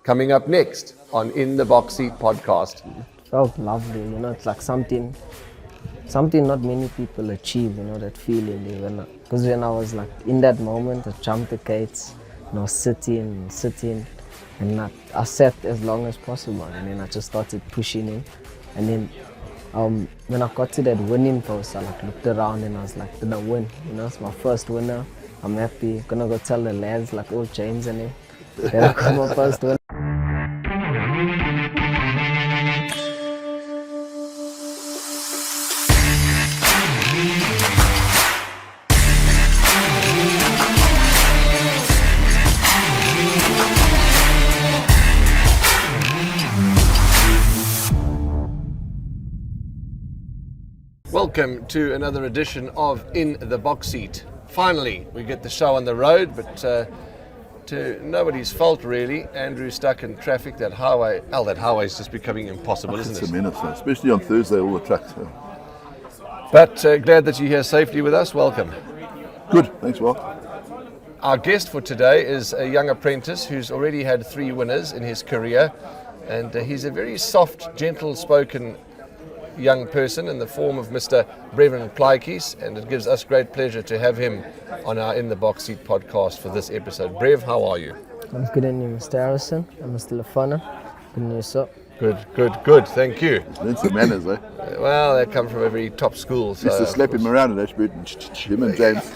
Coming up next on In the Box Seat podcast. Felt lovely, it's like something not many people achieve, that feeling. Because when I was like in that moment, I jumped the gates, sitting, and I sat as long as possible, and then I just started pushing in, and then when I got to that winning post, I looked around and I was like, did I win? It's my first winner. I'm happy. Gonna go tell the lads like old James and him that I got my first winner. Welcome to another edition of In the Box Seat. Finally, we get the show on the road, but to nobody's fault really. Andrew's stuck in traffic. That highway is just becoming impossible, isn't it? It's a menace, especially on Thursday, all the tracks. But glad that you're here safely with us. Welcome. Good, thanks, Mark. Our guest for today is a young apprentice who's already had 3 winners in his career, and he's a very soft, gentle-spoken young person in the form of Mr. Brevan Plaatjies, and it gives us great pleasure to have him on our In the Box Seat podcast for this episode. Brev, how are you? I'm good, and you, Mr. Harrison. I'm Mr. Lenferna. Good news, sir. Good. Thank you. Learn some manners, eh? Well, they come from a very top school. So used to slap him around at Ashburton, him and James.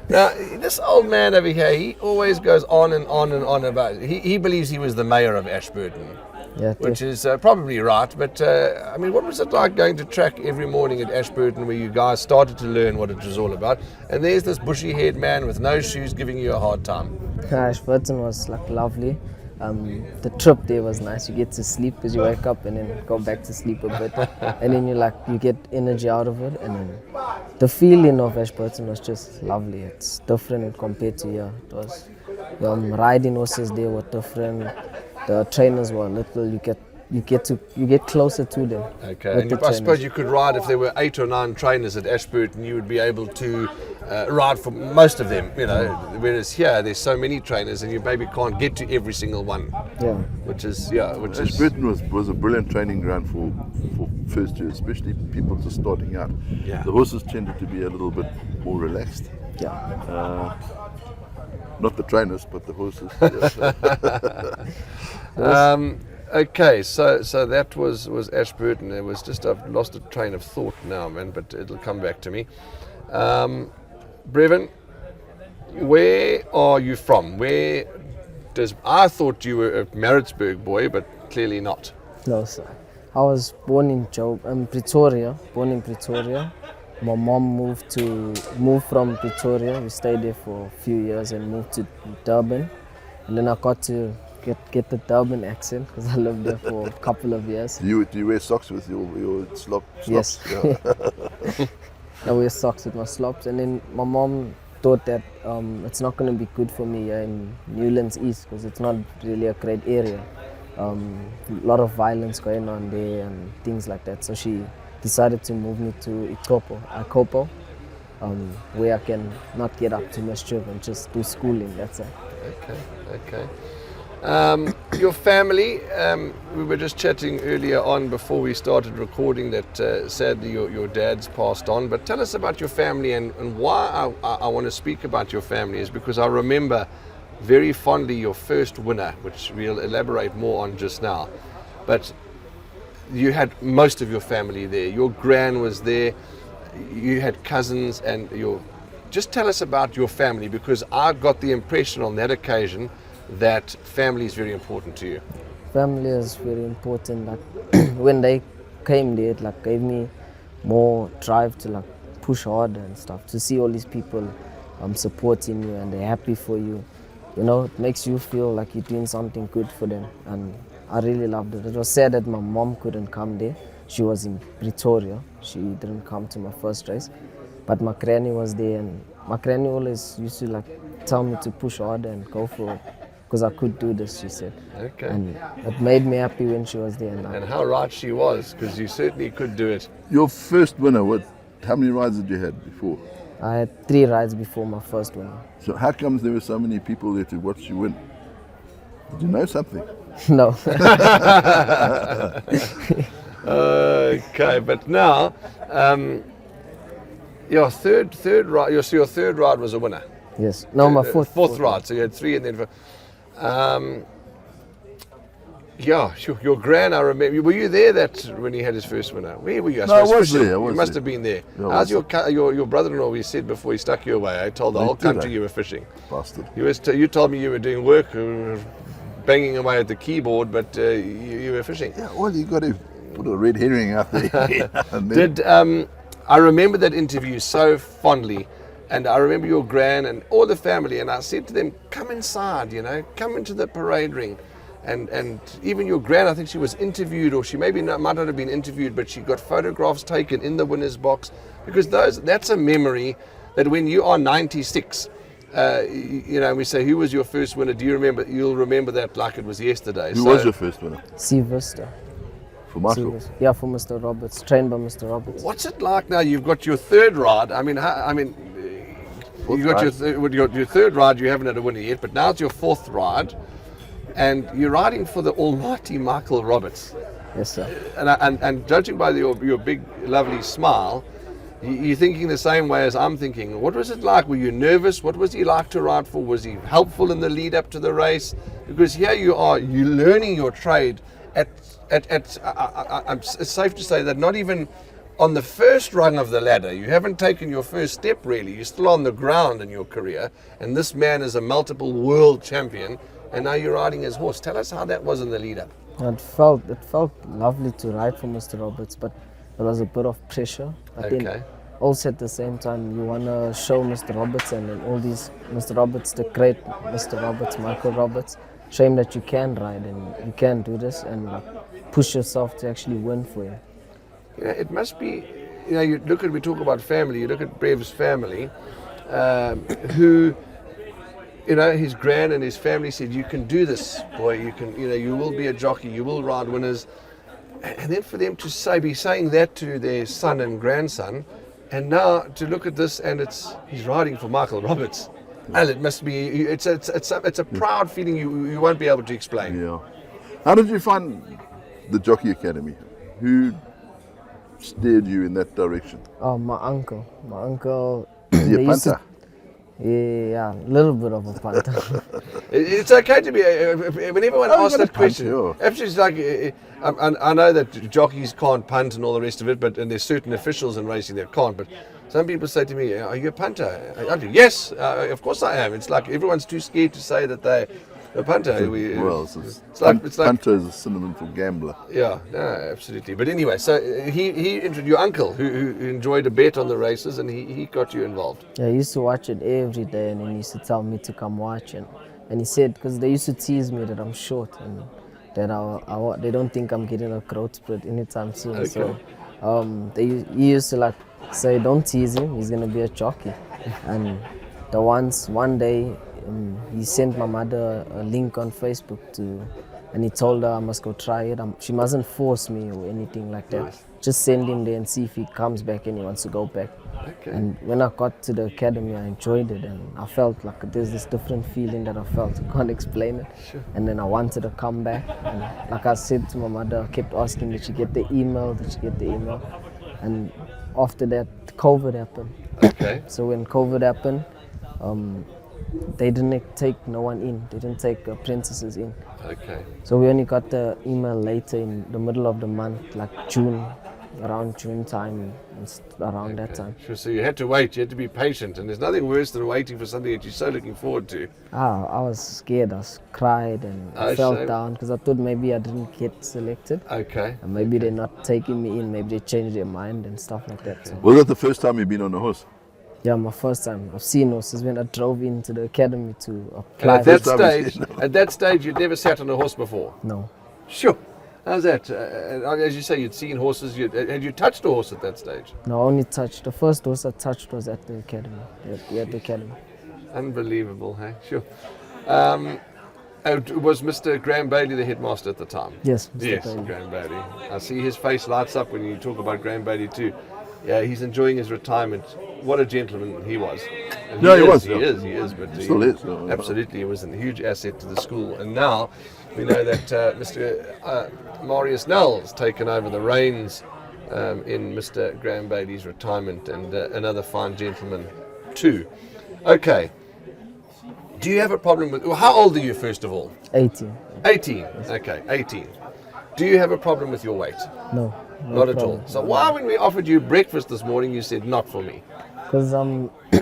Now, this old man over here, he always goes on and on about it. He believes he was the mayor of Ashburton. Yeah, which is probably right, but I mean, what was it like going to track every morning at Ashburton where you guys started to learn what it was all about, and there's this bushy-haired man with no shoes giving you a hard time? Ashburton was like lovely. The trip there was nice. You get to sleep because you wake up and then go back to sleep a bit, and then you get energy out of it, and then the feeling of Ashburton was just lovely. It's different compared to here. It was riding horses there were different. The trainers were little. You get closer to them. Okay, and I suppose you could ride if there were 8 or 9 trainers at Ashburton. You would be able to ride for most of them. Whereas here there's so many trainers, and you maybe can't get to every single one. Yeah. Ashburton was a brilliant training ground for first year, especially people just starting out. Yeah. The horses tended to be a little bit more relaxed. Yeah. Not the trainers, but the horses. Okay, so that was Ashburton. It was just, I've lost a train of thought now, man, but it'll come back to me. Brevan, where are you from? I thought you were a Maritzburg boy, but clearly not. No, sir. I was born in Pretoria. My mom moved from Pretoria. We stayed there for a few years and moved to Durban. And then I got to get the Durban accent because I lived there for a couple of years. Do you wear socks with your slops? Yes. Yeah. I wear socks with my slops. And then my mom thought that it's not going to be good for me here in Newlands East because it's not really a great area. A lot of violence going on there and things like that. So she decided to move me to Ikopo, where I can not get up to mischief and just do schooling, that's it. Okay. Your family, we were just chatting earlier on before we started recording that sadly your dad's passed on, but tell us about your family and why I want to speak about your family is because I remember very fondly your first winner, which we'll elaborate more on just now. But you had most of your family there. Your gran was there. You had cousins and just tell us about your family because I got the impression on that occasion that family is very important to you. Family is very important. When they came there, it gave me more drive to push harder and stuff. To see all these people supporting you and they're happy for you, it makes you feel like you're doing something good for them. And I really loved it. It was sad that my mom couldn't come there. She was in Pretoria. She didn't come to my first race. But my granny was there, and my granny always used to tell me to push harder and go for it. Because I could do this, she said. Okay. And it made me happy when she was there. And how right she was, because you certainly could do it. Your first winner, how many rides did you had before? I had 3 rides before my first one. So how comes there were so many people there to watch you win? Did you know something? No. Okay, but now your third ride. Your third ride was a winner. Yes. No, my fourth ride. So you had three, and then. Yeah, sure. Your gran, I remember. Were you there when he had his first winner? Where were you? No, I was there. You must have been there. Yeah, How's your brother-in-law? We said before he stuck you away. I told the whole country you were fishing. Bastard. You told me you were doing work, banging away at the keyboard, but you were fishing. Yeah, well, you got to put a red herring out there. And Did I remember that interview so fondly, and I remember your gran and all the family, and I said to them, "Come inside, come into the parade ring." And even your gran, I think she was interviewed, or she might not have been interviewed, but she got photographs taken in the winner's box, because that's a memory that when you are 96, we say, who was your first winner? Do you remember? You'll remember that like it was yesterday. Who was your first winner? Sea Vista. For Michael? Yeah, for Mr. Roberts, trained by Mr. Roberts. What's it like now? You've got your third ride. You got your third ride. You haven't had a winner yet, but now it's your fourth ride. And you're riding for the almighty Michael Roberts. Yes, sir. And judging by your big, lovely smile, you're thinking the same way as I'm thinking. What was it like? Were you nervous? What was he like to ride for? Was he helpful in the lead up to the race? Because here you're learning your trade it's safe to say that not even on the first rung of the ladder, you haven't taken your first step really. You're still on the ground in your career. And this man is a multiple world champion. And now you're riding his horse. Tell us how that was in the lead-up. It felt lovely to ride for Mr. Roberts, but there was a bit of pressure. I think also at the same time, you want to show Mr. Roberts and all these Mr. Roberts, the great Mr. Roberts, Michael Roberts, show him that you can ride and you can do this and push yourself to actually win for him. It must be, we talk about family, you look at Brev's family, who... his gran and his family said, "You can do this, boy. You can. You will be a jockey. You will ride winners." And then for them to be saying that to their son and grandson, and now to look at this and he's riding for Michael Roberts. And it must be. It's a proud feeling you won't be able to explain. Yeah. How did you find the Jockey Academy? Who steered you in that direction? Oh, my uncle. Is he a punter? Yeah, a little bit of a punter. It's okay to be. When everyone asks that question, it's like I know that jockeys can't punt and all the rest of it, and there's certain officials in racing that can't. But some people say to me, "Are you a punter?" I do. Yes, of course I am. It's like everyone's too scared to say that they're a punter. Punter is a synonym for gambler. Yeah, no, absolutely. But anyway, so your uncle who enjoyed a bet on the races, and he got you involved. Yeah, he used to watch it every day, and then he used to tell me to come watch. And he said, because they used to tease me that I'm short and that they don't think I'm getting a growth spurt anytime soon. Okay. So he used to say, don't tease him, he's going to be a jockey. And one day, he sent my mother a link on Facebook and he told her I must go try it. She mustn't force me or anything like that. Nice. Just send him there and see if he comes back and he wants to go back. Okay. And when I got to the academy, I enjoyed it and I felt like there's this different feeling that I felt. I can't explain it. Sure. And then I wanted to come back. And like I said to my mother, I kept asking, did she get the email? And after that, COVID happened. Okay. So when COVID happened, they didn't take no one in. They didn't take apprentices in. Okay. So we only got the email later in the middle of the month, like June, around June time, around that time. Sure. So you had to wait. You had to be patient, and there's nothing worse than waiting for something that you're so looking forward to. I was scared. I cried and I felt down because I thought maybe I didn't get selected. Okay. And maybe they're not taking me in. Maybe they changed their mind and stuff like that. So. Was that the first time you've been on a horse? Yeah, my first time. I've seen horses when I drove into the academy to apply. And at that stage, you'd never sat on a horse before? No. Sure. How's that? As you say, you'd seen horses. Had you touched a horse at that stage? No, I only touched. The first horse I touched was at the academy. At the academy. Unbelievable, hey? Sure. Was Mr. Graham Bailey the headmaster at the time? Yes, Mr. Yes, Bailey. Graham Bailey. I see his face lights up when you talk about Graham Bailey too. Yeah, he's enjoying his retirement. What a gentleman he was. And Yeah, he was, He yeah. is, but He still is, yeah. absolutely, he was a huge asset to the school. And now we know that Mr. Marius Nell has taken over the reins in Mr. Graham Bailey's retirement, and another fine gentleman too. Okay. Do you have a problem with? Well, how old are you, first of all? 18. 18. Okay, 18. Do you have a problem with your weight? No. Not at all. So why, when we offered you breakfast this morning, you said not for me? Because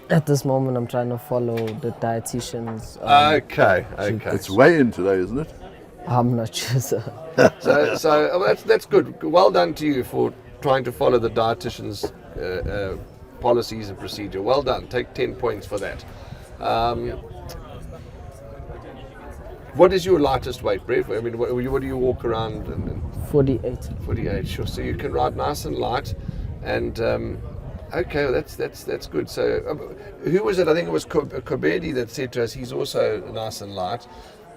at this moment I'm trying to follow the dietitians. Okay. It's weigh-in today, isn't it? I'm not sure, sir. So that's good. Well done to you for trying to follow the dietitian's policies and procedure. Well done. Take 10 points for that. What is your lightest weight, Brev? I mean, what do you walk around? 48. 48, sure. So you can ride nice and light, and okay, well, that's good. So who was it? I think it was Kobedi that said to us he's also nice and light.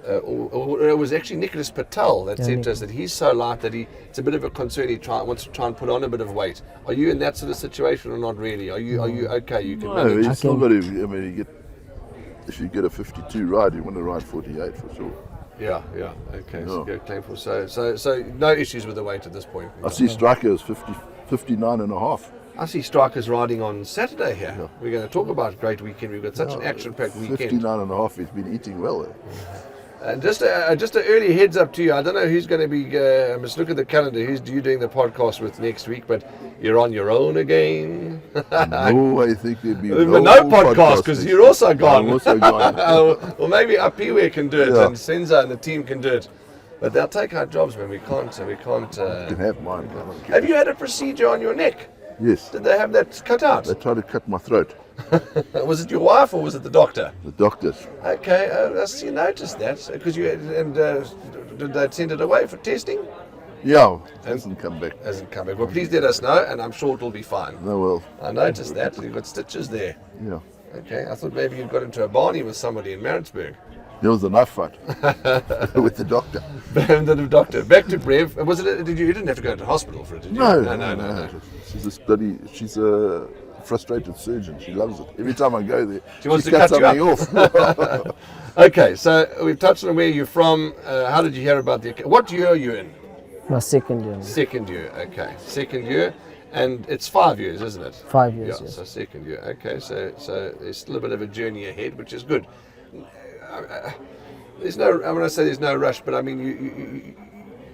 Or it was actually Nicholas Patel that said to us that he's so light that it's a bit of a concern. He wants to try and put on a bit of weight. Are you in that sort of situation or not really? Are you okay? You can manage. You still got to. I mean, if you get a 52 ride, you want to ride 48 for sure. Yeah. Okay. So go claim for so no issues with the weight at this point. I see Striker is 59 and a half. I see Strikers riding on Saturday here. Yeah. We're going to talk about a great weekend. We've got such an action-packed weekend. 59 and a half. He's been eating well. And just an early heads up to you. I don't know who's going to be. I must look at the calendar. Who's you doing the podcast with next week? But you're on your own again. No, I think there'd be no podcast because you're also gone. I'm also gone. Well, maybe Apiwe can do it, and Senza and the team can do it. But they'll take our jobs, man. We can't. You can have mine. Have you had a procedure on your neck? Yes. Did they have that cut out? They tried to cut my throat. Was it your wife or was it the doctor? The doctors. Okay, you noticed that because did they send it away for testing? Yeah, it hasn't come back. Well, please let us know, and I'm sure it'll be fine. No, well. I noticed that you've got stitches there. Yeah. Okay, I thought maybe you got into a Barney with somebody in Maritzburg. There was a knife fight with the doctor. The doctor. Back to Brev. Was it? You didn't have to go to hospital for it, did you? No. She's a frustrated surgeon. She loves it. Every time I go there, she wants to cut cut you something off. Okay, so we've touched on where you're from. How did you hear about what year are you in? My second year. Second year. Okay, second year. And it's 5 years, isn't it? 5 years, yes. So second year. Okay, so there's still a bit of a journey ahead, which is good. There's no. I want to say there's no rush, but I mean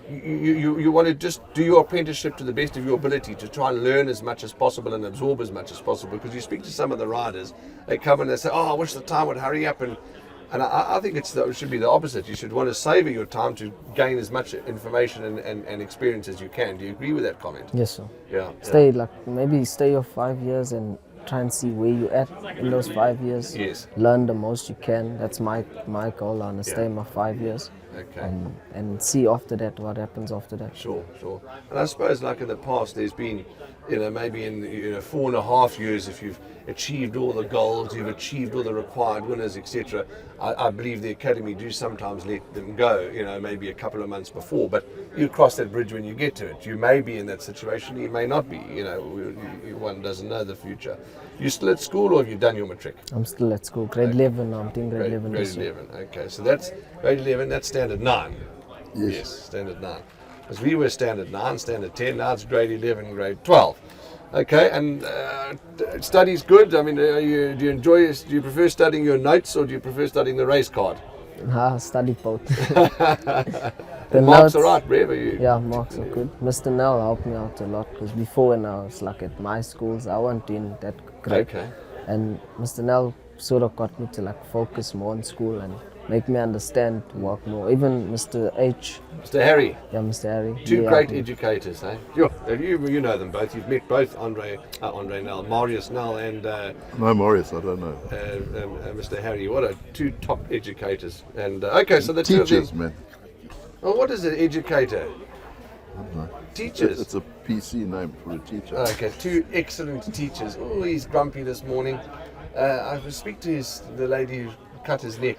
you want to just do your apprenticeship to the best of your ability to try and learn as much as possible and absorb as much as possible. Because you speak to some of the riders, they come and they say, "Oh, I wish the time would hurry up," and I think it should be the opposite. You should want to savor your time to gain as much information and experience as you can. Do you agree with that comment? Yes, sir. Yeah. Maybe stay your 5 years and try and see where you're at in those 5 years. Yes. Learn the most you can. That's my goal. I want to stay my 5 years. Okay. And see after that what happens after that. Sure. And I suppose like in the past there's been, maybe in 4.5 years, if you've achieved all the goals, you've achieved all the required winners, etc. I believe the academy do sometimes let them go, maybe a couple of months before, but you cross that bridge when you get to it. You may be in that situation, you may not be, one doesn't know the future. You still at school or have you done your matric? I'm still at school, grade 11 now, I'm doing grade 11 this year. Grade 11, okay, so that's grade 11, that's standard 9. Yes, standard 9. Because we were standard 9, standard 10, now it's grade 11, grade 12. Okay, and study's good. I mean, do you enjoy? Do you prefer studying your notes or do you prefer studying the race card? Study both. The marks are right, Brev, are you? Yeah, marks are good. Mr. Nell helped me out a lot because before when I was at my schools, I wasn't doing that great. Okay. And Mr. Nell sort of got me to focus more on school and make me understand to work more. Even Mr. H. Mr. Harry. Yeah, Mr. Harry. Two great educators, eh? You know them both. You've met both Andre Nell, Marius Nell, and no, Marius, I don't know. Mr. Harry. What are two top educators? And okay, so the teachers, two of them, man. Well, what is an educator? I don't know. Teachers. It's a PC name for a teacher. Okay, two excellent teachers. Oh, he's grumpy this morning. I will speak to the lady who cut his neck.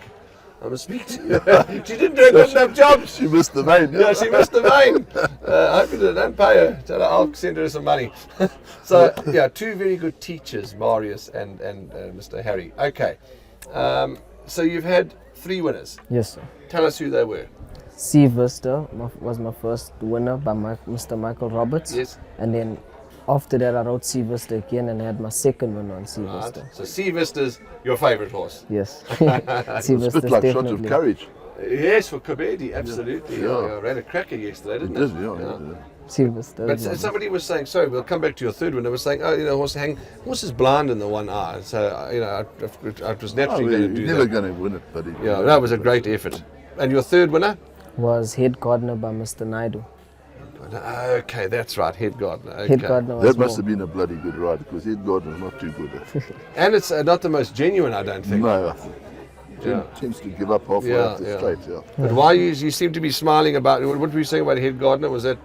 I must speak to her. She didn't do a good enough job. She missed the vein. Yeah, she missed the vein. I hope you don't pay her. Tell her I'll send her some money. So, yeah, two very good teachers, Marius and Mr. Harry. Okay. So you've had 3 winners. Yes, sir. Tell us who they were. Sea Vista was my first winner by Mr. Michael Roberts. Yes. And then after that, I rode Sea Vista again and had my second winner on Sea Right. Vista. So Sea Vista's your favourite horse. Yes. It's Sea a Vista's bit like shots of definitely. courage. Yes, for Kobedi, absolutely. Yeah. Yeah. Ran a cracker yesterday, It didn't is, it? yeah. Sea Vista. But somebody was saying, sorry, we'll come back to your third one. They were saying, horse is blind in the one eye. So, I was naturally going to do You're never that. going to win it, buddy. Yeah, that was a great effort. And your third winner? was Head Gardener by Mr. Naidu. Okay, that's right, Head Gardener. Okay. Head Gardener was That must more. have been a bloody good ride because Ed Gordon's not too good. And it's not the most genuine, I don't think. No, I think. Yeah. Tends to give up halfway Yeah, up the yeah. straight, yeah. But why you seem to be smiling about what were you saying about Head Gardener? Was that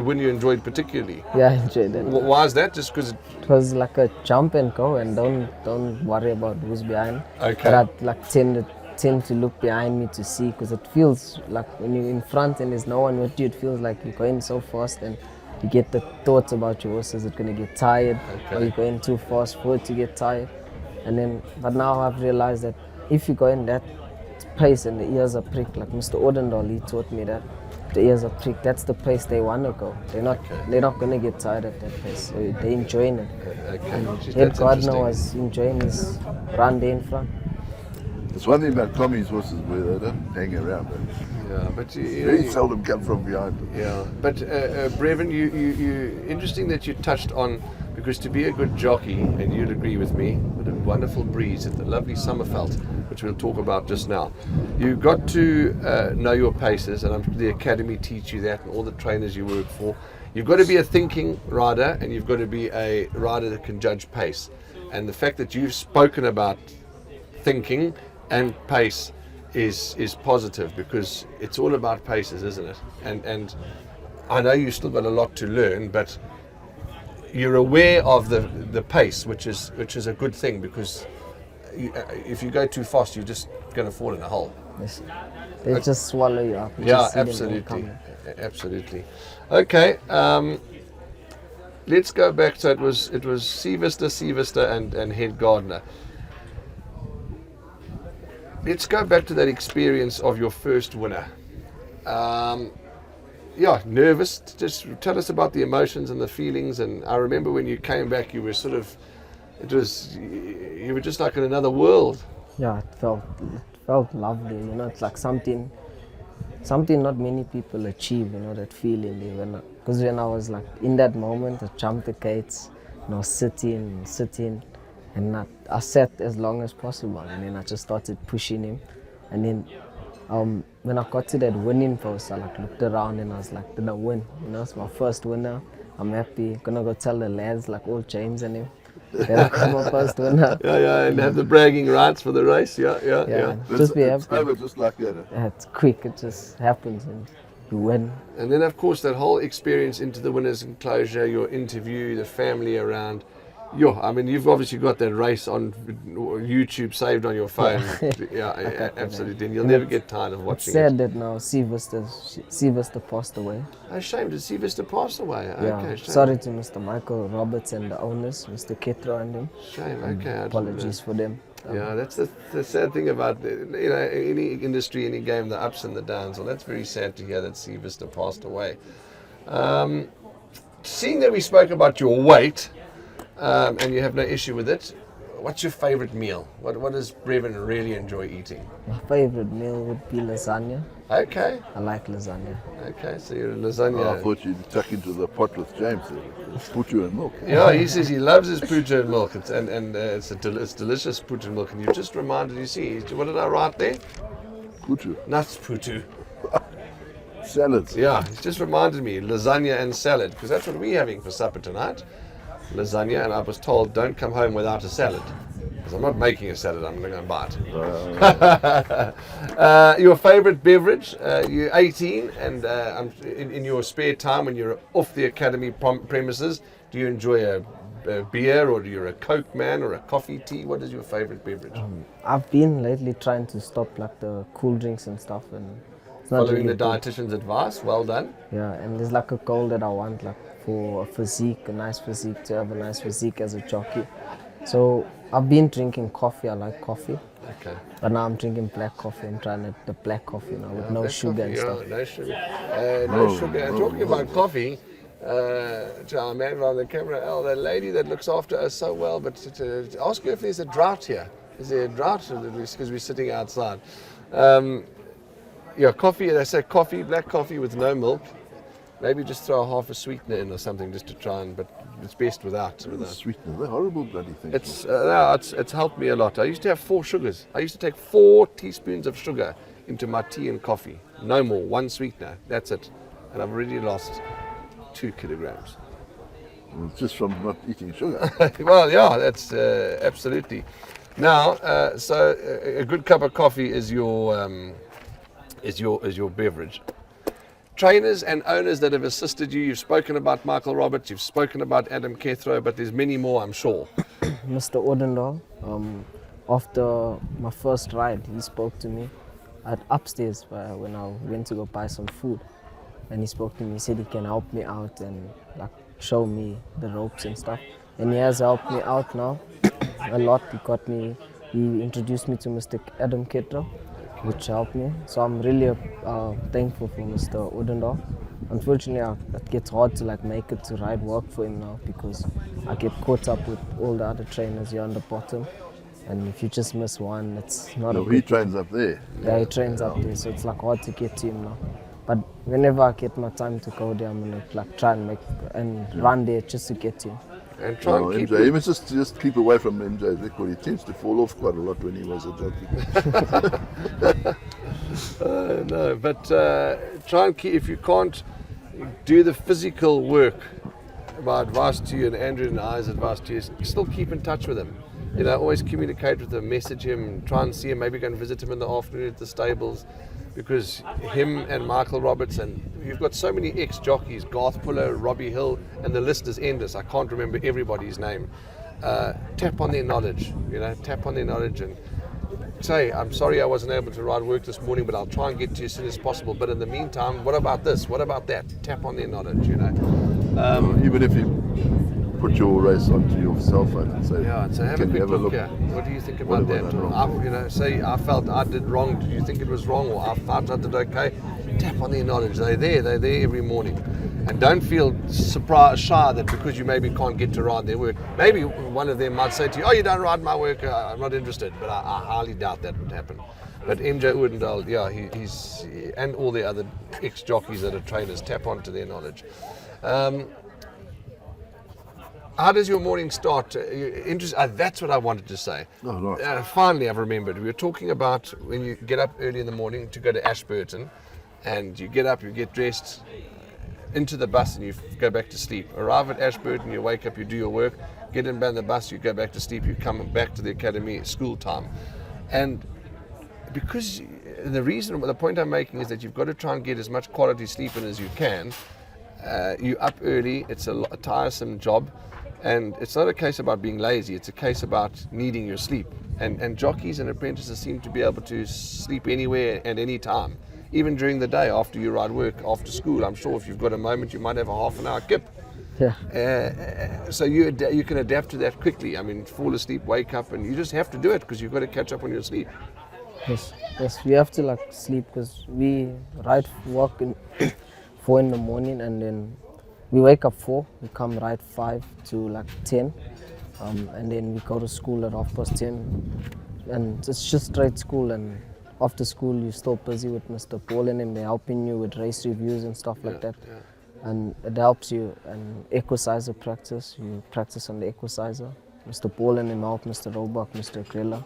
when you enjoyed particularly? Yeah, I enjoyed that. Why is that? Just because? It was like a jump and go, and don't worry about who's behind. Okay. But I'd like tend to look behind me to see, because it feels like when you're in front and there's no one with you, it feels like you're going so fast and you get the thoughts about your horse. Is it going to get tired? Okay. Or you're going too fast for it to get tired? But now I've realized that if you go in that pace and the ears are pricked, like Mr. Ordendal, he taught me that the ears are pricked, that's the pace they want to go. They're not going to get tired at that pace. So they're enjoying it. Okay. Head That's Gardener interesting. was enjoying his run there in front. It's one thing about Tommy's horses where they don't hang around. But Yeah, but you very seldom come from behind them. Yeah, but Brevan, you interesting that you touched on, because to be a good jockey, and you'd agree with me, with a wonderful breeze at the lovely Summerveld, which we'll talk about just now, you've got to know your paces, and the academy teach you that, and all the trainers you work for. You've got to be a thinking rider, and you've got to be a rider that can judge pace. And the fact that you've spoken about thinking and pace is positive, because it's all about paces, isn't it? And I know you've still got a lot to learn, but you're aware of the pace, which is a good thing, because if you go too fast, you're just going to fall in a hole. Yes. They just swallow you up. You Yeah, just see them absolutely, coming. absolutely. Okay, let's go back. So it was Sea Vista, and Head Gardener. Let's go back to that experience of your first winner. Yeah, nervous. Just tell us about the emotions and the feelings. And I remember when you came back, you were you were just like in another world. Yeah, it felt lovely. You know, it's like something not many people achieve. You know, that feeling. Because when I was like in that moment, I jumped the gates, and I was sitting, and I sat as long as possible, and then I just started pushing him, and then when I got to that winning post, I like looked around and I was like, did I win? You know, it's my first winner. I'm happy. Gonna go tell the lads, like all James and him, that I got my first winner. Yeah, and have the bragging rights for the race. Yeah. Just be It's happy. over just like that. Yeah, it's quick. It just happens and you win. And then, of course, that whole experience into the winners' enclosure, your interview, the family around. I mean, you've obviously got that race on YouTube saved on your phone. Yeah, absolutely. And you'll never get tired of It's watching sad it. that now Sea Vista passed away. Oh, shame. Did Sea Vista pass away? Yeah. Okay, shame. Sorry to Mr. Michael Roberts and the owners, Mr. Ketro and them. Shame. Okay. I didn't Apologies for them. know. Yeah, that's the sad thing about any industry, any game, the ups and the downs. Well, that's very sad to hear that Sea Vista passed away. Seeing that we spoke about your weight, and you have no issue with it, what's your favorite meal? What does Brevan really enjoy eating? My favorite meal would be lasagna. Okay, I like lasagna. so you're a I lasagna. thought you'd tuck into the pot with James. Put you in milk. Yeah, he says he loves his putu and milk. It's delicious putu and milk. And you just reminded, what did I write there? Put you. Nuts putu. Salads. Yeah, he's just reminded me, lasagna and salad, because that's what we're having for supper tonight. Lasagna, and I was told don't come home without a salad, because I'm not making a salad, I'm going to go and buy it. Your favourite beverage? You're 18, and in your spare time when you're off the academy premises, do you enjoy a a beer, or you're a Coke man, or a coffee, tea? What is your favorite beverage? I've been lately trying to stop like the cool drinks and stuff, and it's not Following really the good. dietitian's advice. Well done. Yeah, and there's like a goal that I want, like for a physique, a nice physique, to have a nice physique as a jockey. So I've been drinking coffee. I like coffee, Okay. but now I'm drinking black coffee. I'm trying the black coffee now with no Black sugar coffee, and stuff. No sugar. No sugar. And talking about coffee, to our man on the camera, the lady that looks after us so well, but to ask her if there's a drought here. Is there a drought? Because we're sitting outside. Coffee, they say coffee, black coffee with no milk. Maybe just throw half a sweetener in or something just to try and, but it's best without. Sweetener, they're horrible bloody things. It's helped me a lot. I used to have 4 sugars. I used to take 4 teaspoons of sugar into my tea and coffee. No more, 1 sweetener. That's it. And I've already lost 2 kilograms. Well, it's just from not eating sugar. Well, yeah, that's absolutely. Now, so a good cup of coffee is your beverage. Trainers and owners that have assisted you, you've spoken about Michael Roberts, you've spoken about Adam Kethro, but there's many more, I'm sure. Mr. Odendaal, after my first ride, he spoke to me upstairs when I went to go buy some food. And he spoke to me, he said he can help me out and like show me the ropes and stuff. And he has helped me out now a lot. He introduced me to Mr. Adam Kethro, which helped me. So I'm really thankful for Mr. Odendaal. Unfortunately, it gets hard to like make it to ride work for him now because I get caught up with all the other trainers here on the bottom. And if you just miss one, it's not a good He trains up there. Yeah, he trains up there, so it's like hard to get to him now. But whenever I get my time to go there, I'm gonna like try and run there just to get to him. And try and keep MJ, he must just keep away from MJ's record. He tends to fall off quite a lot when he was a jockey. No, but try and keep, if you can't do the physical work, my advice to you and Andrew and I's advice to you is still keep in touch with him. You know, always communicate with him, message him, try and see him, maybe go and visit him in the afternoon at the stables, because him and Michael Roberts, and you've got so many ex-jockeys, Garth Puller, Robbie Hill, and the list is endless. I can't remember everybody's name. Tap on their knowledge, tap on their knowledge and say, I'm sorry I wasn't able to ride work this morning, but I'll try and get to you as soon as possible. But in the meantime, what about this? What about that? Tap on their knowledge, Even if you put your race onto your cell phone and say, have a quick look here. What do you think about that? Say I felt I did wrong. Do you think it was wrong? Or I felt I did okay? Tap on their knowledge. They're there every morning. And don't feel shy that because you maybe can't get to ride their work. Maybe one of them might say to you, oh, you don't ride my work, I'm not interested. But I highly doubt that would happen. But MJ Odendaal, he's and all the other ex-jockeys that are trainers, tap onto their knowledge. How does your morning start? That's what I wanted to say. Oh, right. Finally, I've remembered. We were talking about when you get up early in the morning to go to Ashburton, and you get up, you get dressed, into the bus, and you go back to sleep. Arrive at Ashburton, you wake up, you do your work, get in the bus, you go back to sleep, you come back to the academy, school time. And because the point I'm making is that you've got to try and get as much quality sleep in as you can. You're up early, it's a tiresome job. And it's not a case about being lazy, it's a case about needing your sleep. And jockeys and apprentices seem to be able to sleep anywhere at any time, even during the day after you ride work, after school. I'm sure if you've got a moment, you might have a half an hour kip. Yeah. So you can adapt to that quickly. I mean, fall asleep, wake up, and you just have to do it because you've got to catch up on your sleep. Yes, we have to like sleep because we ride work in 4 in the morning, and then we wake up 4, we come right 5 to like 10, and then we go to school at 10:30, and it's just straight school. And after school, you're still busy with Mr. Paul and him. They're helping you with race reviews and stuff like that. Yeah. And it helps you. And equisizer practice, you practice on the equisizer. Mr. Paul and him help Mr. Roebuck, Mr. Grella.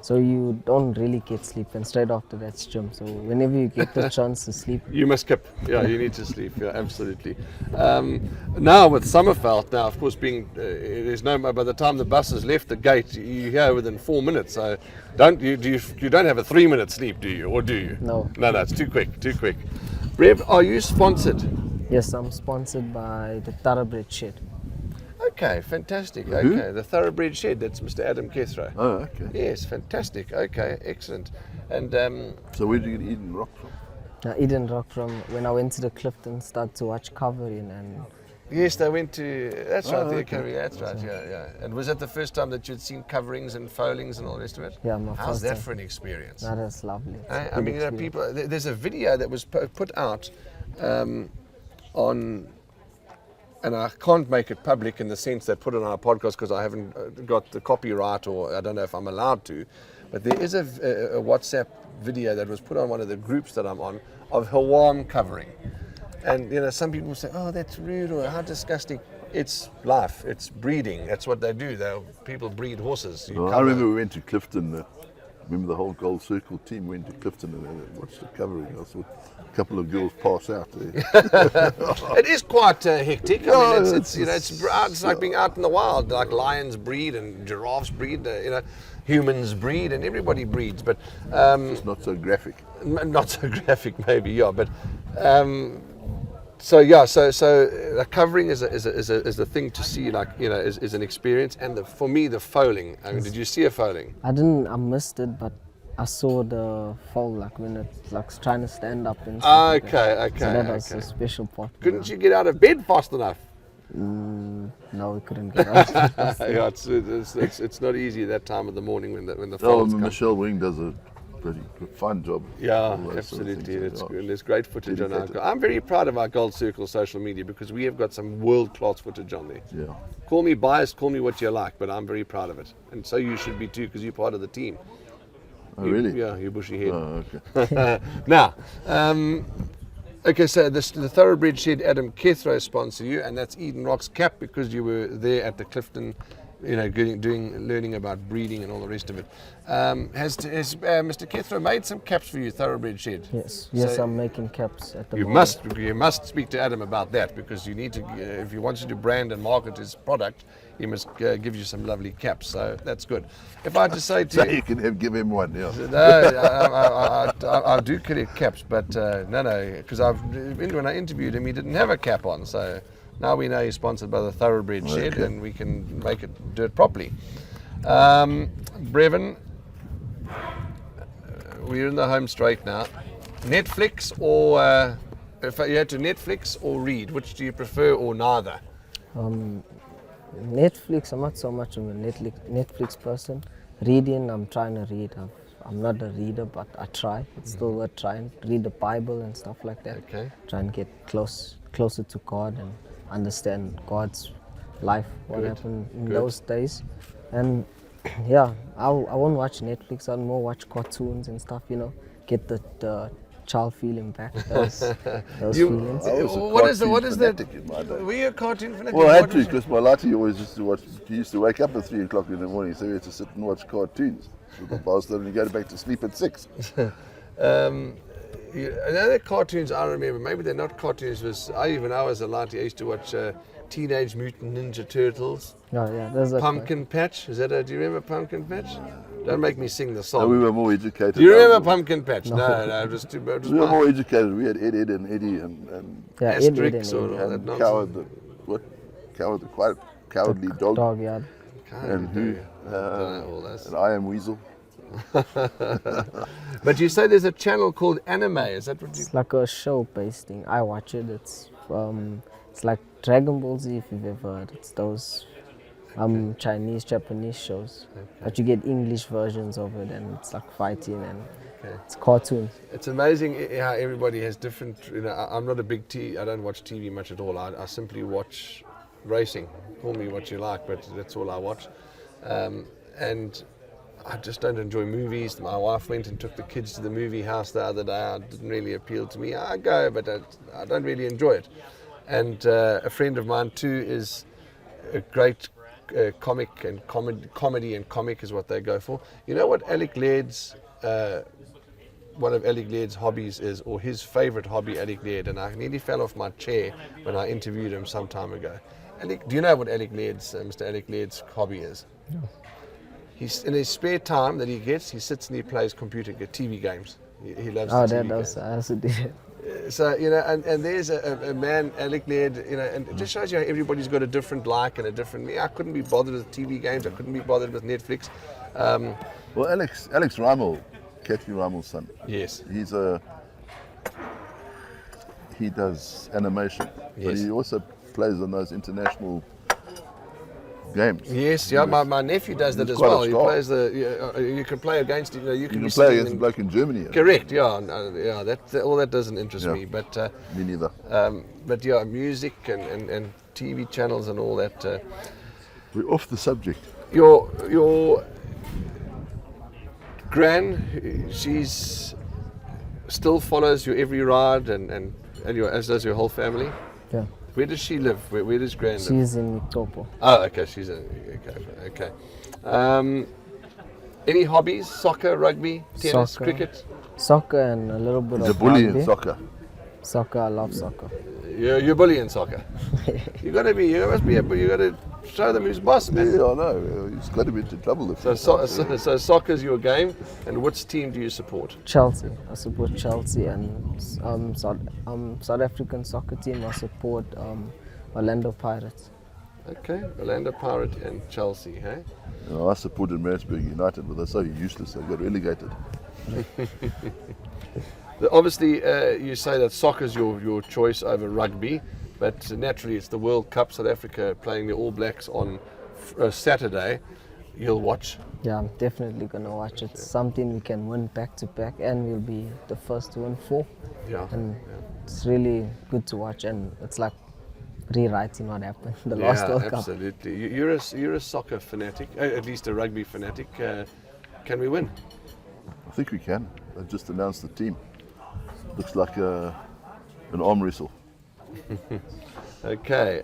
So you don't really get sleep, and straight after that's gym. So whenever you get the chance to sleep, you must skip. Yeah, you need to sleep. Yeah, absolutely. Now with Summerveld, of course, being there's no. By the time the bus has left the gate, you're here within 4 minutes. So you don't have a 3-minute sleep, do you? Or do you? No. No, it's too quick. Too quick. Brev, are you sponsored? Yes, I'm sponsored by the Thoroughbred Shed. Okay, fantastic. Okay, the Thoroughbred Shed. That's Mr. Adam Kethro. Oh, okay. Yes, fantastic. Okay, excellent. And So where do you get Eden Rock from? Eden Rock from when I went to the Clifton, started to watch covering, and yes, they went to. That's right. The okay. Academy. That's right. Yeah. And was that the first time that you'd seen coverings and foldings and all the rest of it? yeah, my How's first that time. for an experience? That is lovely. It's a I good mean, experience. people. There's a video that was put out on, and I can't make it public in the sense that put it on our podcast because I haven't got the copyright, or I don't know if I'm allowed to. But there is a WhatsApp video that was put on one of the groups that I'm on of Hawam covering, and some people say, "Oh, that's rude," or "How disgusting." It's life. It's breeding. That's what they do. People breed horses. Well, I remember we went to Clifton. Remember the whole GoldCircle team went to Clifton and watched the covering. I saw a couple of girls pass out there. It is quite hectic. I mean, it's it's like being out in the wild. Like lions breed and giraffes breed. Humans breed and everybody breeds. But It's not so graphic. not so graphic, maybe. Yeah, but. So the covering is a thing to see, is an experience, and for me the foaling. I mean, did you see a foaling? I missed it, but I saw the fall, like when it's like trying to stand up and stuff. like that. Okay. So that was a special part. Couldn't you get out of bed fast enough? No, we couldn't get out. Yeah, it's not easy that time of the morning when the Oh, foals come. Michelle Wing does a pretty fine job. Yeah, All those sort of absolutely. things. There's great footage on our. Dedicated. I'm very proud of our GoldCircle social media because we have got some world-class footage on there. Yeah. Call me biased, call me what you like, but I'm very proud of it. And so you should be too, because you're part of the team. Oh, really? Yeah, you bushy head. Oh, okay. Now, okay, so the Thoroughbred Shed, Adam Kethro sponsor you, and that's Eden Rock's cap because you were there at the Clifton, learning about breeding and all the rest of it. Has Mr. Kethro made some caps for you, Thoroughbred Shed? Yes, So I'm making caps at the you moment. must speak to Adam about that because you need to, if he wants you to brand and market his product, he must give you some lovely caps. So that's good. If I had to say to So you, you can give him one, yeah. no, I do collect caps, but no, because when I interviewed him, he didn't have a cap on. So now we know he's sponsored by the Thoroughbred Shed, Okay. and we can do it properly. Brevan, we're in the home straight now. Netflix or if you had to Netflix or read, which do you prefer, or neither? Netflix, I'm not so much of a Netflix person. Reading, I'm trying to read. I'm not a reader, but I try. It's still worth trying. Read the Bible and stuff like that. Okay. Try and get closer to God and understand God's life, what Good. happened in Good. those days. And yeah, I won't watch Netflix. I'll more watch cartoons and stuff, get the child feeling back. Those feelings. I was a What is cartoon that? fanatic in my day. Were you a cartoon fanatic? Well, I had What to was- because my latte always used to watch. He used to wake up at 3 o'clock in the morning, so we had to sit and watch cartoons with the bastard, and you go back to sleep at 6. Another cartoons I remember, maybe they're not cartoons, I was a lad, I used to watch Teenage Mutant Ninja Turtles, Yeah, there's a Pumpkin Patch. Do you remember Pumpkin Patch? Don't make me sing the song. No, we were more educated. Do you remember now. Pumpkin Patch? No, just We were more educated. We had Ed and Eddie and yeah, Asterix or all that and nonsense. Coward the quite cowardly dog, dog, yeah. and who Don't know all those. and I Am Weasel. But you say there's a channel called Anime. Is that what you? It's like a show-based thing. I watch it. It's like Dragon Ball Z, if you've ever heard. It's those Chinese, Japanese shows. But you get English versions of it, and it's like fighting and it's cartoons. It's amazing how everybody has different. I'm not a big I don't watch TV much at all. I simply watch racing. Call me what you like, but that's all I watch. And I just don't enjoy movies. My wife went and took the kids to the movie house the other day. It didn't really appeal to me. I go, but I don't really enjoy it. And a friend of mine too is a great comic and comedy and comic is what they go for. You know what Alec Laird's one of Alec Laird's hobbies is, or his favourite hobby, Alec Laird, and I nearly fell off my chair when I interviewed him some time ago. Do you know what Alec Laird's, Mr. Alec Laird's hobby is? No. He's in his spare time that he gets, he sits and he plays TV games. He loves the TV games. That's a So, you know, and there's a man, Alec Laird, you know, and it just shows you how everybody's got a different like and a different. Me, I couldn't be bothered with TV games. I couldn't be bothered with Netflix. Well, Alex Rymel, Kathy Rymel's son. Yes. He does animation, but Yes. he also plays on those international games. Yes, yeah, my nephew does that He's as quite a well. He star. plays you can play against, you know, you can You be can play sitting against a in- bloke in Germany. Correct, yeah, yeah. All that doesn't interest Yeah. me, but Me neither. yeah, music and TV channels and all that. We're off the subject. Your gran, she's still follows your every ride, and as does your whole family. Yeah. Where does she live? Where does gran live? She's in Topo. Oh, okay, she's in. Okay. Any hobbies? Soccer, rugby, tennis, Soccer. cricket? Soccer and a little bit He's a of bully rugby. in soccer. Soccer, I love soccer. You're bully in soccer. You got to show them who's boss, man. Yeah, I know. He's got to be into trouble. So soccer's your game, and which team do you support? Chelsea. I support Chelsea, and South African soccer team. I support Orlando Pirates. Okay, Orlando Pirate and Chelsea, hey? You know, I supported Maritzburg United, but they're so useless. They got relegated. Obviously, you say that soccer's your choice over rugby, but naturally it's the World Cup. South Africa playing the All Blacks on Saturday. You'll watch. Yeah, I'm definitely gonna watch it. Something we can win back to back, and we'll be the first to win 4. Yeah. And it's really good to watch, and it's like rewriting what happened the last World Cup. Absolutely. You're a soccer fanatic, at least a rugby fanatic. Can we win? I think we can. They've just announced the team. Looks like an arm wrestle. Okay.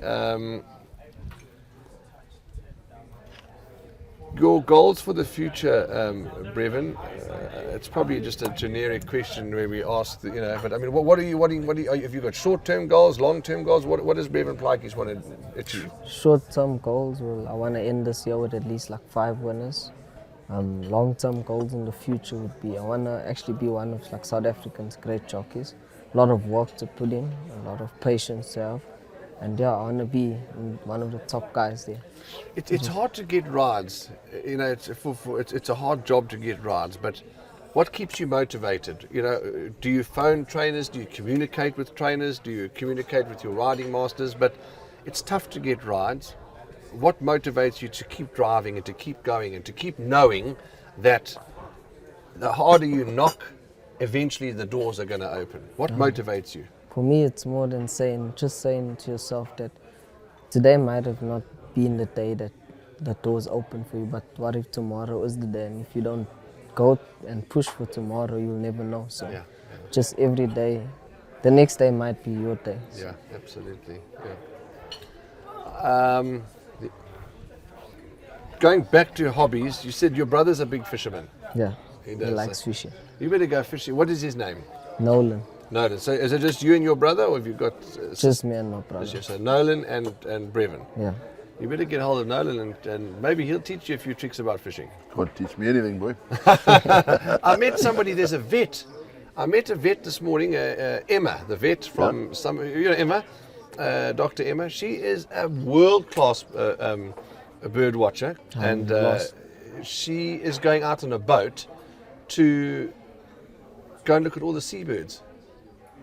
Your goals for the future, Brevan. It's probably just a generic question where we ask, but I mean, what are you? Have you got short-term goals, long-term goals? What does Brevan Plaatjies want to achieve? Short-term goals, well, I want to end this year with at least like 5 winners. Long-term goals in the future would be I want to actually be one of like South Africa's great jockeys. A lot of work to put in, a lot of patience to have, and yeah, I want to be one of the top guys there. It's hard to get rides. You know, it's a hard job to get rides. But what keeps you motivated? You know, do you phone trainers? Do you communicate with trainers? Do you communicate with your riding masters? But it's tough to get rides. What motivates you to keep driving and to keep going and to keep knowing that the harder you knock, eventually the doors are going to open? What motivates you? For me, it's more than saying to yourself that today might have not been the day that the doors open for you, but what if tomorrow is the day? And if you don't go and push for tomorrow, you'll never know. So just every day, the next day might be your day. So. Yeah, absolutely. Yeah. Going back to hobbies, you said your brother's a big fisherman. Yeah, He he does, likes fishing. You better go fishing. What is his name? Nolan, Nolan. So is it just you and your brother, or have you got just me and my brother. So Nolan and Brevan. Yeah. You better get hold of Nolan and maybe he'll teach you a few tricks about fishing. Can't teach me anything, boy. I met somebody, there's a vet. I met a vet this morning, Emma, the vet from Emma, Dr. Emma. She is a world-class a bird watcher, and she is going out on a boat to go and look at all the seabirds.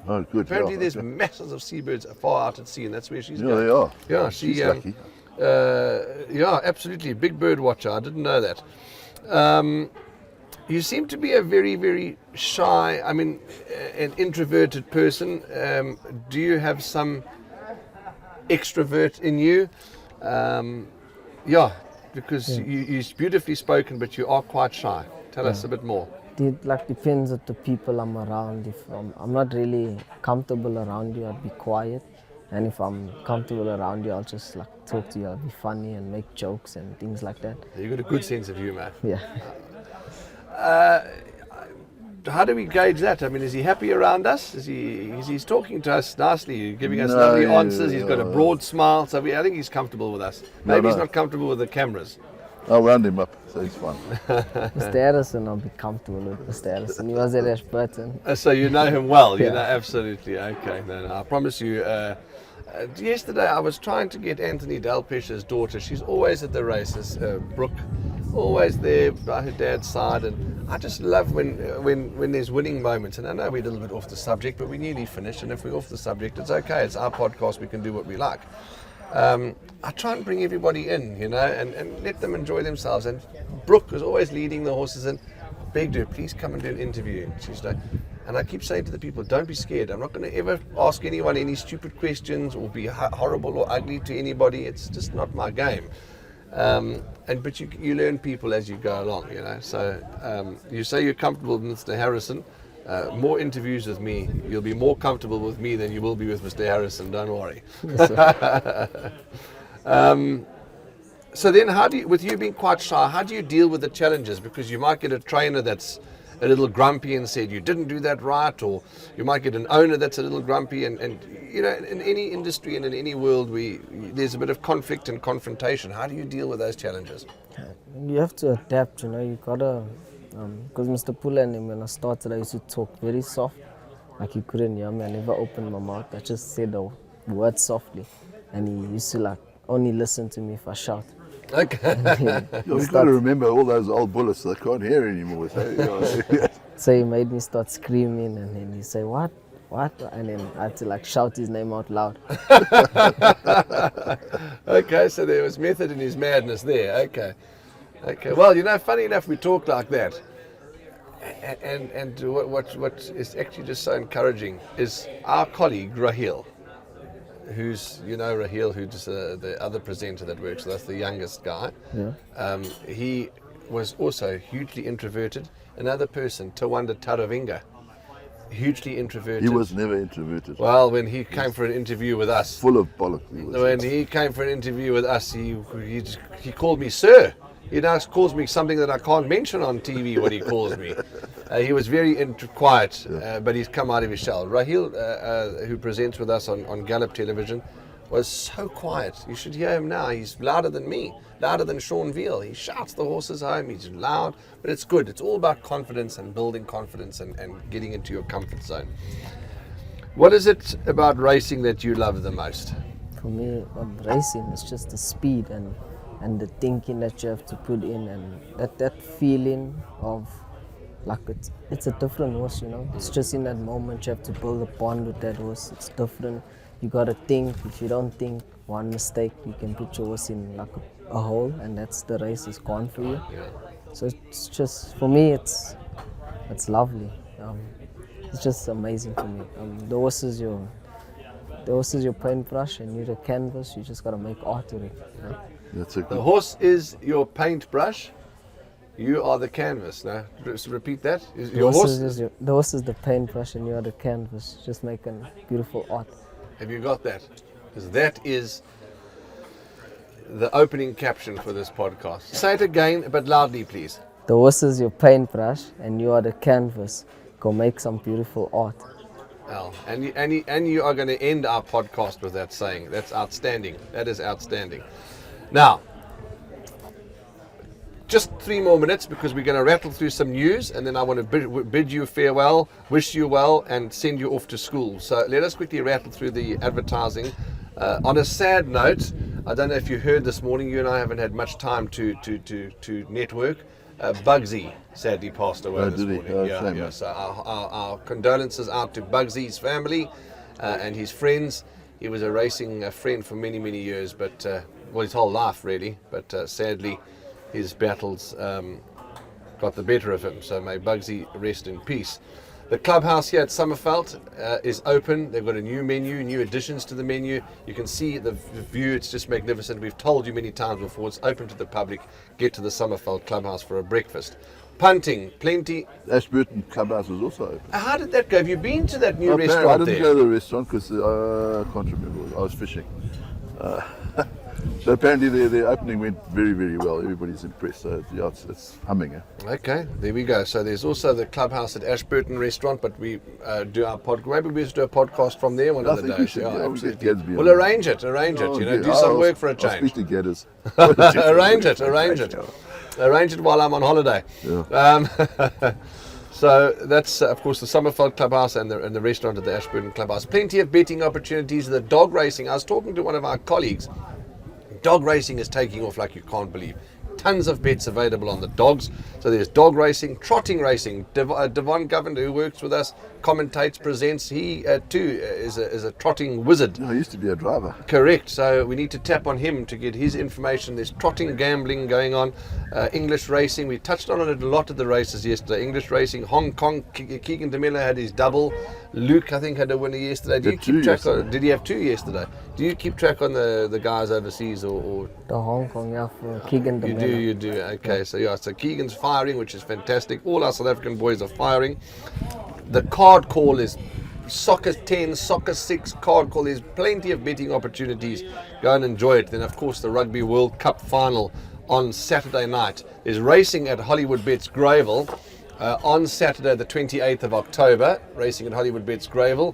Oh, good. Apparently, yeah, there's okay. masses of seabirds far out at sea, and that's where she's Yeah, going. they are. Yeah, she's she, lucky. Yeah, absolutely, big bird watcher. I didn't know that. You seem to be a very, very shy, an introverted person. Do you have some extrovert in you? Because you're beautifully spoken, but you are quite shy. Tell us a bit more. It depends on the people I'm around. If I'm not really comfortable around you, I'll be quiet. And if I'm comfortable around you, I'll just talk to you. I'll be funny and make jokes and things like that. You've got a good sense of humor. Yeah. How do we gauge that? Is he happy around us? He's talking to us nicely, giving us No, lovely yeah, answers. He's got a broad smile, so I think he's comfortable with us. Maybe he's not comfortable with the cameras. I'll round him up, so he's fine. Mr. Harrison, I'll be comfortable with Mr. Harrison. He was at Ashburton. So you know him well. You Yeah. know, absolutely. Okay, no, I promise you. Yesterday I was trying to get Anthony Delpesh's daughter. She's always at the races, Brooke, always there by her dad's side, and I just love when there's winning moments. And I know we're a little bit off the subject, but we nearly finished. And if we're off the subject, it's okay. It's our podcast. We can do what we like. I try and bring everybody in, you know, and let them enjoy themselves. And Brooke was always leading the horses and begged her, please come and do an interview. And I keep saying to the people, don't be scared. I'm not going to ever ask anyone any stupid questions or be horrible or ugly to anybody. It's just not my game. But you learn people as you go along, you know. So you say you're comfortable with Mr. Harrison. More interviews with me. You'll be more comfortable with me than you will be with Mr. Harrison. Don't worry. So then, with you being quite shy, how do you deal with the challenges? Because you might get a trainer that's a little grumpy and said you didn't do that right, or you might get an owner that's a little grumpy, and you know, in any industry and in any world, there's a bit of conflict and confrontation. How do you deal with those challenges? You have to adapt, you know. You gotta, because Mr. Pula and him, when I started, I used to talk very soft, like you couldn't hear me. I never opened my mouth. I just said the word softly, and he used to like only listen to me if I shout. Okay. You've got to remember all those old bullets, they can't hear anymore. So, So he made me start screaming, and then he say, what? And then I had to like shout his name out loud. Okay, so there was method in his madness there. Okay. Well, you know, funny enough, we talk like that, and what is actually just so encouraging is our colleague Raheel, who's, you know, Raheel, who's the other presenter that works with us, the youngest guy. Yeah. He was also hugely introverted. Another person, Tawanda Taravinga, hugely introverted. he was never introverted. Well, when he came for an interview with us, Full of bollocks. He was. when he came for an interview with us, he called me sir. He now calls me something that I can't mention on TV, what he calls me. He was very quiet, but he's come out of his shell. Raheel, who presents with us on Gallup Television, was so quiet. You should hear him now. He's louder than me, louder than Sean Veal. He shouts the horses home. He's loud, but it's good. It's all about confidence and building confidence and getting into your comfort zone. What is it about racing that you love the most? For me, racing is just the speed and the thinking that you have to put in, and that feeling of like it's a different horse, you know. It's just in that moment you have to build a bond with that horse. It's different. You gotta think. If you don't think, one mistake you can put your horse in like a hole, and that's the race is gone for you. Yeah. So it's just, for me, it's lovely. It's just amazing for me. The horse is your paintbrush, and you're the canvas. You just gotta make art with it. You know? That's a The good. horse is your paintbrush. You are the canvas. Now, just repeat that. The horse is the paintbrush, and you are the canvas. Just making beautiful art. Have you got that? Because that is the opening caption for this podcast. Say it again, but loudly, please. The horse is your paintbrush, and you are the canvas. Go make some beautiful art. Al, and you are going to end our podcast with that saying. That's outstanding. That is outstanding. Now, just 3 more minutes, because we're going to rattle through some news, and then I want to bid you farewell, wish you well, and send you off to school. So let us quickly rattle through the advertising. On a sad note, I don't know if you heard this morning, you and I haven't had much time to network. Bugsy sadly passed away this Did he? morning. Oh, Yeah. shame. So our condolences out to Bugsy's family and his friends. He was a racing friend for many, many years, but his whole life really. But sadly, his battles got the better of him. So may Bugsy rest in peace. The clubhouse here at Summerveld is open. They've got a new menu, new additions to the menu. You can see the view. It's just magnificent. We've told you many times before, it's open to the public. Get to the Summerveld clubhouse for a breakfast. Punting, plenty. Ashburton Clubhouse was also open. How did that go? Have you been to that new I restaurant didn't there? go to the restaurant because I can't remember. I was fishing. So apparently their opening went very, very well. Everybody's impressed. So yeah, it's humming. Okay, there we go. So there's also the clubhouse at Ashburton Restaurant, but we do our podcast. Maybe we should do a podcast from there one I of the think we days. should, Yeah, yeah, we'll get absolutely. Gadsby We'll on. arrange it. Oh, You know, yeah. do some I'll- work for a I'll change. speak to Gadders. Arrange it. Arrange it while I'm on holiday. Yeah. So that's, of course, the Summerfeld Clubhouse and the restaurant at the Ashburton Clubhouse. Plenty of betting opportunities. The dog racing. I was talking to one of our colleagues. Dog racing is taking off like you can't believe. Tons of bets available on the dogs. So there's dog racing, trotting racing. Devon Governor, who works with us, commentates, presents. He too is a trotting wizard. I used to be a driver. Correct. So we need to tap on him to get his information. There's trotting gambling going on. English racing. We touched on it a lot at the races yesterday. English racing. Hong Kong. Keegan DeMiller had his double. Luke, I think, had a winner yesterday. Do you Had keep two track? yesterday. Did he have two yesterday? Do you keep track on the guys overseas or The Hong Kong, yeah, for Keegan you DeMiller. you do. Okay, so yeah, so Keegan's firing, which is fantastic. All our South African boys are firing. The card call is soccer 10, soccer 6 card call. There's plenty of betting opportunities. Go and enjoy it. Then, of course, the Rugby World Cup final on Saturday night. There's racing at Hollywood Bets Greyville on Saturday, the 28th of October. Racing at Hollywood Bets Greyville.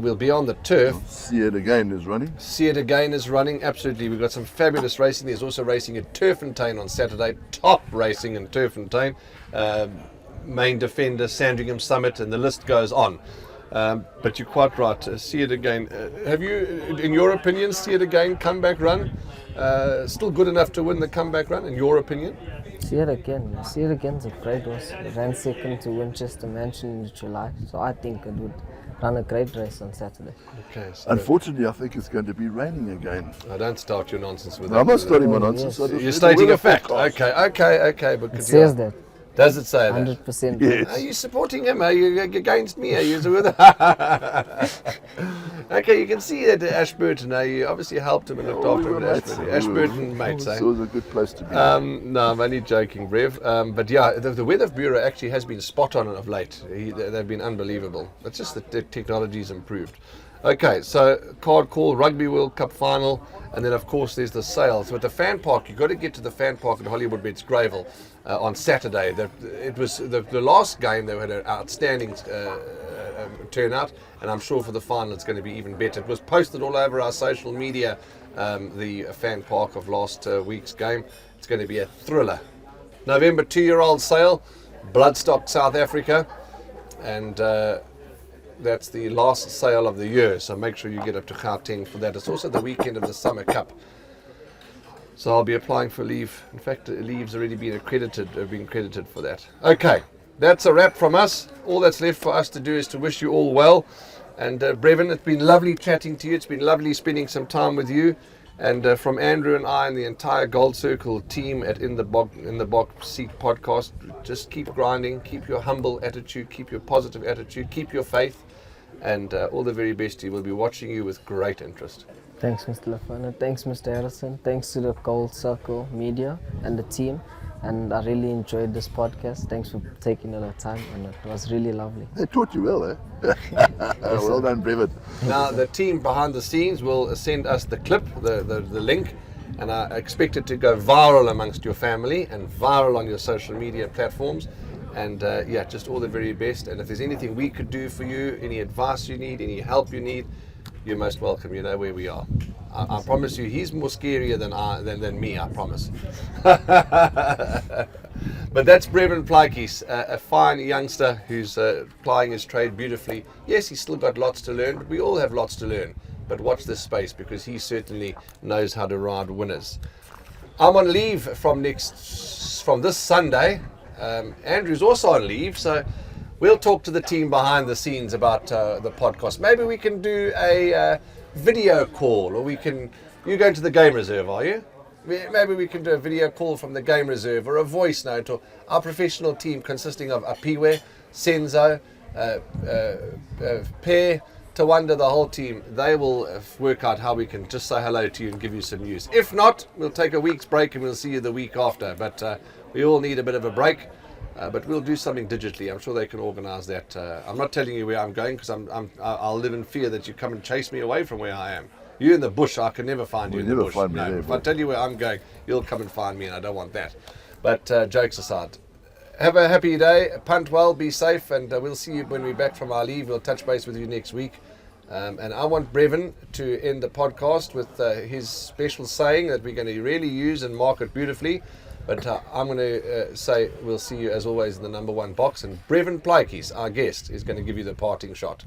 We'll be on the turf. See it again is running. See It Again is running, absolutely. We've got some fabulous racing. There's also racing at Turffontein on Saturday. Top racing in Turffontein. Main Defender, Sandringham Summit, and the list goes on. But you're quite right. See It Again. Have you, in your opinion, See It Again comeback run? Still good enough to win the comeback run, in your opinion? See It Again. See It Again's a great horse. It ran second to Winchester Mansion in July, so I think it would run a great race on Saturday. Okay, so Unfortunately, I think it's going to be raining again. I don't start your nonsense with I'm that. not starting my Oh, nonsense. yes. I just You're read the stating weather a fact. forecast. Okay. But It could says you, that, does it say that? 100%. Yes. Are you supporting him? Are you against me? Are you with Okay, you can see that Ashburton. You obviously helped him and looked after him at Ashburton. Ashburton mates, eh? It was a good place to be. No, I'm only joking, Brev. But yeah, the Weather Bureau actually has been spot on of late. They've been unbelievable. It's just that the technology's improved. Okay, so card call, Rugby World Cup final, and then of course there's the sales. But the fan park, you've got to get to the fan park at Hollywood Bets Greyville on Saturday. It was the last game. They had an outstanding turnout, and I'm sure for the final it's going to be even better. It was posted all over our social media, the fan park of last week's game. It's going to be a thriller. November 2-year-old sale, Bloodstock South Africa, and that's the last sale of the year, so make sure you get up to Gauteng for that. It's also the weekend of the Summer Cup, so I'll be applying for leave. In fact, leave's already been credited for that. Okay, that's a wrap from us. All that's left for us to do is to wish you all well. And Brevan, it's been lovely chatting to you. It's been lovely spending some time with you. And from Andrew and I and the entire GoldCircle team at In the Box Seat podcast, just keep grinding, keep your humble attitude, keep your positive attitude, keep your faith, and all the very best. We will be watching you with great interest. Thanks, Mr. Lenferna. Thanks, Mr. Harrison. Thanks to the GoldCircle media and the team. And I really enjoyed this podcast. Thanks for taking a lot of time, and it was really lovely. They taught you well, eh? Well done, Brevan. Now, the team behind the scenes will send us the clip, the link, and I expect it to go viral amongst your family and viral on your social media platforms. And yeah, just all the very best. And if there's anything we could do for you, any advice you need, any help you need, you're most welcome. You know where we are. I promise you, he's more scarier than me, I promise. But that's Brevan Plaatjies, a fine youngster who's plying his trade beautifully. Yes, he's still got lots to learn, but we all have lots to learn. But watch this space, because he certainly knows how to ride winners. I'm on leave from this Sunday. Andrew's also on leave, so we'll talk to the team behind the scenes about the podcast. Maybe we can do a video call, or you're going to the game reserve, are you? Maybe we can do a video call from the game reserve, or a voice note, or our professional team consisting of Apiwe, Senzo, Per, Tawanda, the whole team. They will work out how we can just say hello to you and give you some news. If not, we'll take a week's break and we'll see you the week after. But we all need a bit of a break. But we'll do something digitally. I'm sure they can organise that. I'm not telling you where I'm going, because I'll live in fear that you come and chase me away from where I am. You in the bush, I can never find you Well, in the never bush. find me No, there, if I but- tell you where I'm going, you'll come and find me, and I don't want that. But jokes aside, have a happy day, punt well, be safe, and we'll see you when we're back from our leave. We'll touch base with you next week. And I want Brevan to end the podcast with his special saying that we're going to really use and mark it beautifully. But I'm going to say we'll see you as always in the number 1 box. And Brevan Plaatjies, our guest, is going to give you the parting shot.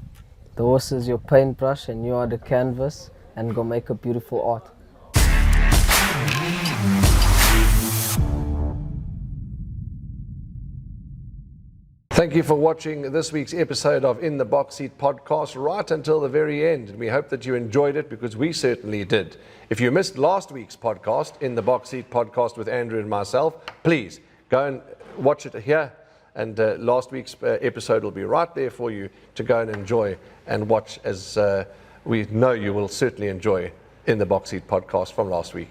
The horse is your paintbrush and you are the canvas, and go make a beautiful art. Thank you for watching this week's episode of In the Box Seat podcast right until the very end. And we hope that you enjoyed it, because we certainly did. If you missed last week's podcast, In the Box Seat podcast with Andrew and myself, please go and watch it here. And last week's episode will be right there for you to go and enjoy and watch, as we know you will certainly enjoy In the Box Seat podcast from last week.